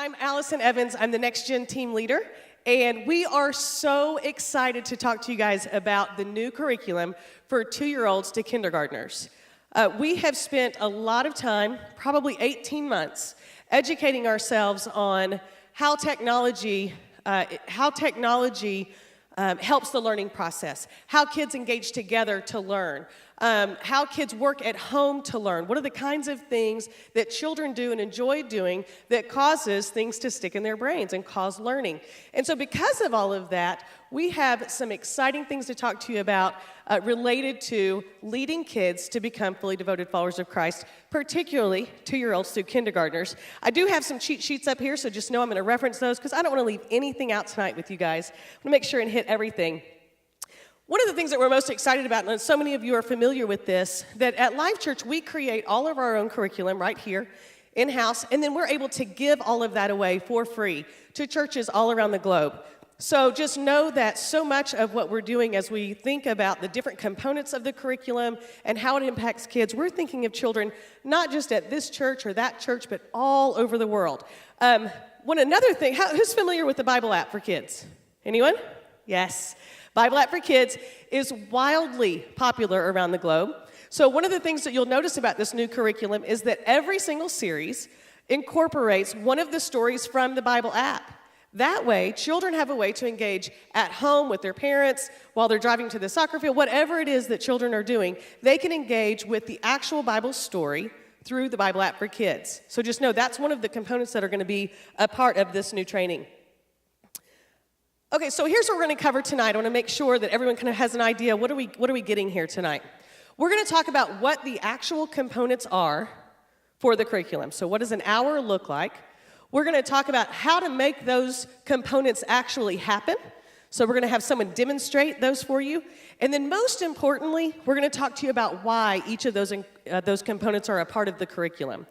I'm Allison Evans. I'm the Next Gen team leader, and we are so excited to talk to you guys about the new curriculum for 2-year-olds to kindergartners. We have spent a lot of time, probably 18 months, educating ourselves on how technology helps the learning process, how kids engage together to learn, how kids work at home to learn. What are the kinds of things that children do and enjoy doing that causes things to stick in their brains and cause learning? And so because of all of that, we have some exciting things to talk to you about related to leading kids to become fully devoted followers of Christ, particularly 2-year-olds through kindergartners. I do have some cheat sheets up here, so just know I'm going to reference those because I don't want to leave anything out tonight with you guys. I'm going to make sure and hit everything. One of the things that we're most excited about, and so many of you are familiar with this, that at Life.Church we create all of our own curriculum right here in-house, and then we're able to give all of that away for free to churches all around the globe. So just know that so much of what we're doing as we think about the different components of the curriculum and how it impacts kids, we're thinking of children not just at this church or that church, but all over the world. Another thing, who's familiar with the Bible app for kids? Anyone? Yes. Bible app for kids is wildly popular around the globe. So one of the things that you'll notice about this new curriculum is that every single series incorporates one of the stories from the Bible app. That way, children have a way to engage at home with their parents, while they're driving to the soccer field, whatever it is that children are doing, they can engage with the actual Bible story through the Bible app for kids. So just know that's one of the components that are going to be a part of this new training. Okay, so here's what we're going to cover tonight. I want to make sure that everyone kind of has an idea, what are we getting here tonight? We're going to talk about what the actual components are for the curriculum. So what does an hour look like? We're going to talk about how to make those components actually happen. So we're going to have someone demonstrate those for you. And then most importantly, we're going to talk to you about why each of those components are a part of the curriculum.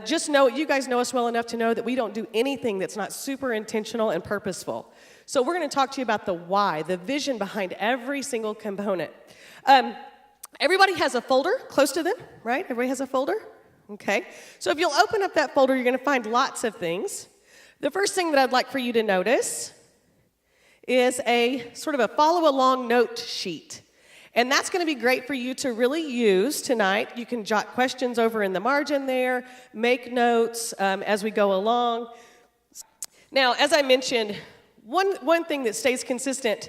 Just know, you guys know us well enough to know that we don't do anything that's not super intentional and purposeful. So we're going to talk to you about the why, the vision behind every single component. Everybody has a folder close to them, right? Everybody has a folder? Okay. So if you'll open up that folder, you're going to find lots of things. The first thing that I'd like for you to notice is a sort of a follow-along note sheet. And that's going to be great for you to really use tonight. You can jot questions over in the margin there, make notes as we go along. Now, as I mentioned, one thing that stays consistent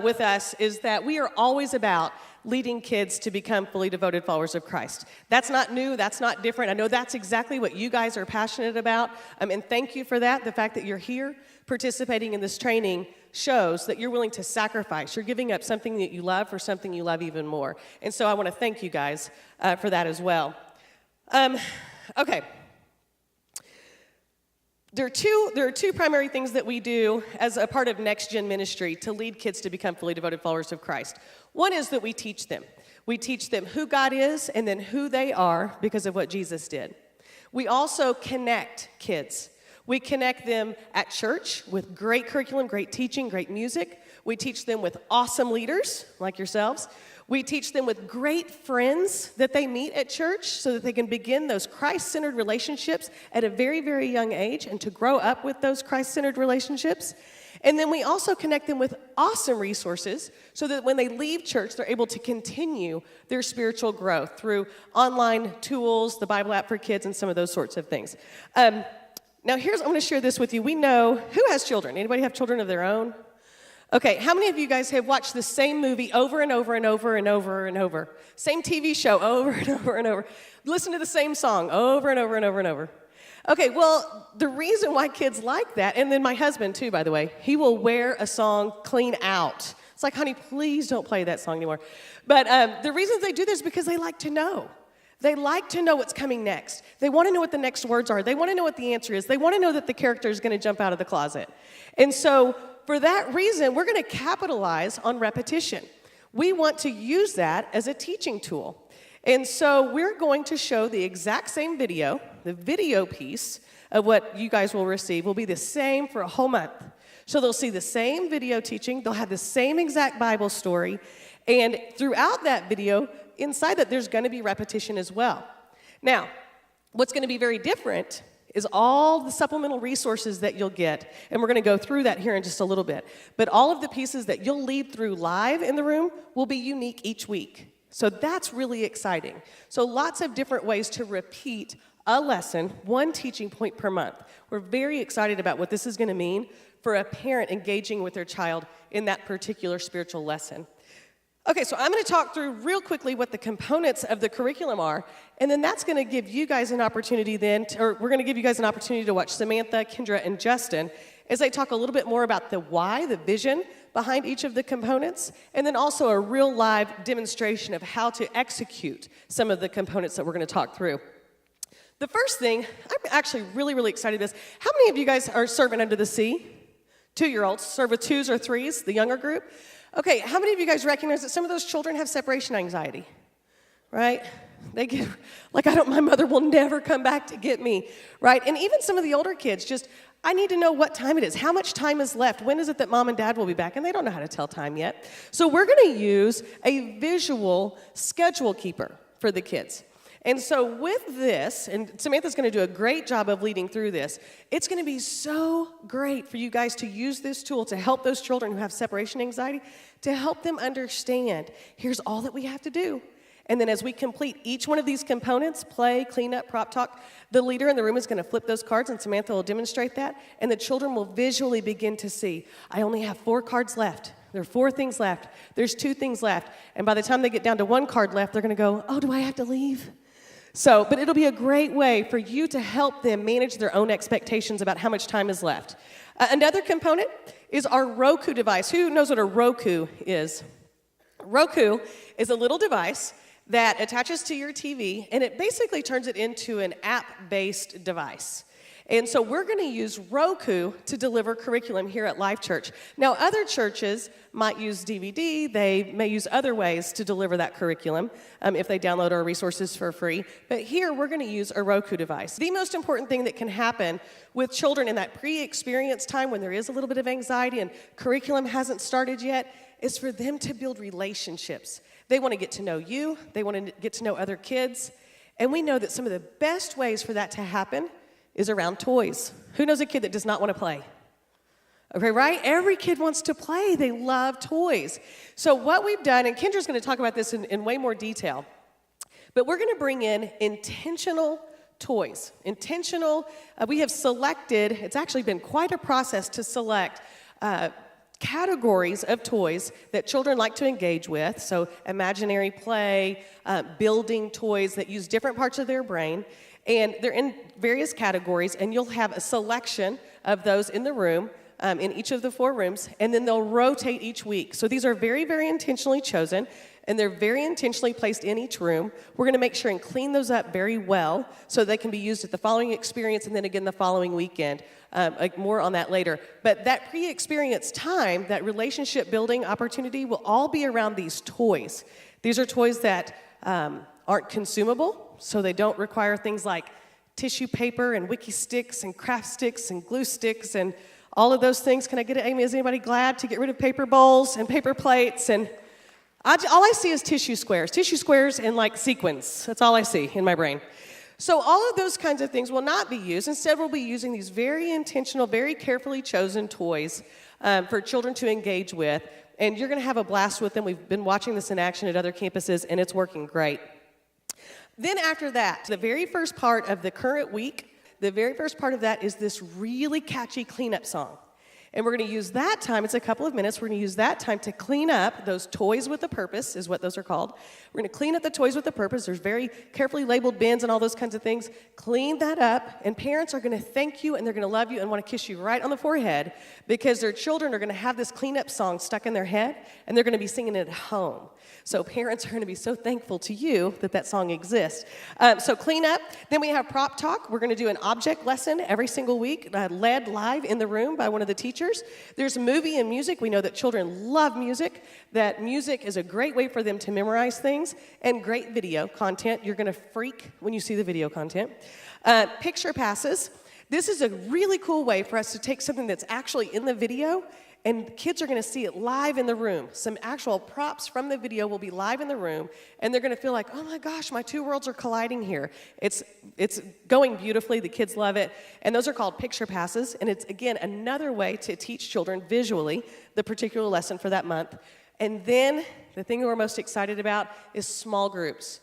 with us is that we are always about leading kids to become fully devoted followers of Christ. That's not new, that's not different. I know that's exactly what you guys are passionate about, and thank you for that. The fact that you're here participating in this training shows that you're willing to sacrifice. You're giving up something that you love for something you love even more. And so I want to thank you guys for that as well. Okay. There are two primary things that we do as a part of Next Gen ministry to lead kids to become fully devoted followers of Christ. One is that we teach them. We teach them who God is and then who they are because of what Jesus did. We also connect kids. We connect them at church with great curriculum, great teaching, great music. We teach them with awesome leaders like yourselves. We teach them with great friends that they meet at church so that they can begin those Christ-centered relationships at a very, very young age and to grow up with those Christ-centered relationships. And then we also connect them with awesome resources so that when they leave church, they're able to continue their spiritual growth through online tools, the Bible app for kids, and some of those sorts of things. Now, I'm going to share this with you. We know, who has children? Anybody have children of their own? Okay, how many of you guys have watched the same movie over and over and over and over and over? Same TV show over and over and over. Listen to the same song over and over and over and over. Okay, well, the reason why kids like that, and then my husband too, by the way, he will wear a song clean out. It's like, honey, please don't play that song anymore. But the reason they do this is because they like to know. They like to know what's coming next. They want to know what the next words are. They want to know what the answer is. They want to know that the character is going to jump out of the closet. And so for that reason, we're going to capitalize on repetition. We want to use that as a teaching tool. And so we're going to show the exact same video. The video piece of what you guys will receive will be the same for a whole month. So they'll see the same video teaching. They'll have the same exact Bible story. And throughout that video, inside that, there's going to be repetition as well. Now, what's going to be very different is all the supplemental resources that you'll get, and we're going to go through that here in just a little bit. But all of the pieces that you'll lead through live in the room will be unique each week. So that's really exciting. So lots of different ways to repeat a lesson, one teaching point per month. We're very excited about what this is going to mean for a parent engaging with their child in that particular spiritual lesson. Okay, so I'm going to talk through real quickly what the components of the curriculum are, and then that's going to give you guys an opportunity or we're going to give you guys an opportunity to watch Samantha, Kendra, and Justin as they talk a little bit more about the why, the vision behind each of the components, and then also a real live demonstration of how to execute some of the components that we're going to talk through. The first thing, I'm actually really, really excited about this. How many of you guys are serving under the sea? 2-year-olds, serve with 2s or 3s, the younger group? Okay, how many of you guys recognize that some of those children have separation anxiety, right? They get, my mother will never come back to get me, right? And even some of the older kids I need to know what time it is. How much time is left? When is it that mom and dad will be back? And they don't know how to tell time yet. So we're going to use a visual schedule keeper for the kids. And so with this, and Samantha's going to do a great job of leading through this, it's going to be so great for you guys to use this tool to help those children who have separation anxiety, to help them understand, here's all that we have to do. And then as we complete each one of these components, play, clean up, prop talk, the leader in the room is going to flip those cards, and Samantha will demonstrate that, and the children will visually begin to see, I only have 4 cards left. There are 4 things left. There's 2 things left. And by the time they get down to 1 card left, they're going to go, oh, do I have to leave? But it'll be a great way for you to help them manage their own expectations about how much time is left. Another component is our Roku device. Who knows what a Roku is? Roku is a little device that attaches to your TV, and it basically turns it into an app-based device. And so we're going to use Roku to deliver curriculum here at Life.Church. Now, other churches might use DVD. They may use other ways to deliver that curriculum if they download our resources for free. But here, we're going to use a Roku device. The most important thing that can happen with children in that pre-experience time when there is a little bit of anxiety and curriculum hasn't started yet is for them to build relationships. They want to get to know you. They want to get to know other kids. And we know that some of the best ways for that to happen is around toys. Who knows a kid that does not want to play? Okay, right? Every kid wants to play. They love toys. So what we've done, and Kendra's going to talk about this in way more detail, but we're going to bring in intentional toys. We have selected, it's actually been quite a process to select categories of toys that children like to engage with. So imaginary play, building toys that use different parts of their brain. And they're in various categories, and you'll have a selection of those in the room, in each of the 4 rooms, and then they'll rotate each week. So these are very, very intentionally chosen, and they're very intentionally placed in each room. We're going to make sure and clean those up very well so they can be used at the following experience and then again the following weekend. More on that later. But that pre-experience time, that relationship building opportunity will all be around these toys. These are toys that aren't consumable, so they don't require things like tissue paper and wiki sticks and craft sticks and glue sticks and all of those things. Can I get it, Amy? Is anybody glad to get rid of paper bowls and paper plates? And all I see is tissue squares and like sequins. That's all I see in my brain. So all of those kinds of things will not be used. Instead, we'll be using these very intentional, very carefully chosen toys for children to engage with. And you're going to have a blast with them. We've been watching this in action at other campuses, and it's working great. Then after that, the very first part of the current week, the very first part of that is this really catchy cleanup song. And we're going to use that time, it's a couple of minutes, we're going to use that time to clean up those toys with a purpose, is what those are called. We're going to clean up the toys with a purpose. There's very carefully labeled bins and all those kinds of things. Clean that up, and parents are going to thank you, and they're going to love you and want to kiss you right on the forehead because their children are going to have this cleanup song stuck in their head, and they're going to be singing it at home. So parents are going to be so thankful to you that that song exists. So clean up. Then we have prop talk. We're going to do an object lesson every single week, led live in the room by one of the teachers. There's movie and music. We know that children love music, that music is a great way for them to memorize things, and great video content. You're going to freak when you see the video content. Picture passes. This is a really cool way for us to take something that's actually in the video, and kids are going to see it live in the room. Some actual props from the video will be live in the room, and they're going to feel like, oh my gosh, my two worlds are colliding here. It's going beautifully. The kids love it. And those are called picture passes, and it's, again, another way to teach children visually the particular lesson for that month. And then the thing that we're most excited about is small groups.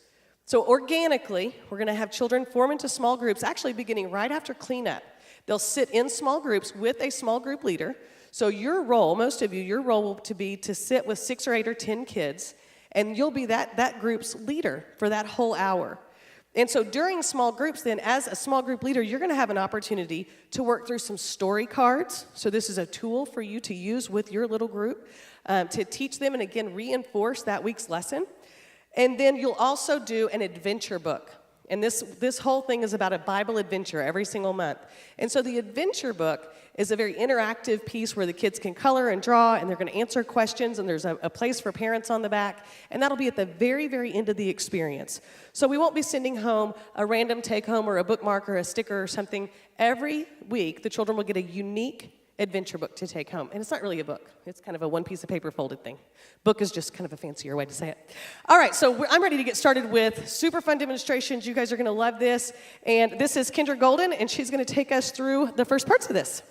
So organically, we're going to have children form into small groups, actually beginning right after cleanup. They'll sit in small groups with a small group leader. So your role, most of you, your role will be to sit with 6 or 8 or 10 kids, and you'll be that group's leader for that whole hour. And so during small groups then, as a small group leader, you're going to have an opportunity to work through some story cards. So this is a tool for you to use with your little group to teach them and, again, reinforce that week's lesson. And then you'll also do an adventure book. And this whole thing is about a Bible adventure every single month. And so the adventure book is a very interactive piece where the kids can color and draw, and they're going to answer questions, and there's a place for parents on the back, and that'll be at the very, very end of the experience. So we won't be sending home a random take-home or a bookmark or a sticker or something. Every week, the children will get a unique adventure book to take home. And it's not really a book. It's kind of a one piece of paper folded thing. Book is just kind of a fancier way to say it. All right, so I'm ready to get started with super fun demonstrations. You guys are going to love this. And this is Kendra Golden, and she's going to take us through the first parts of this.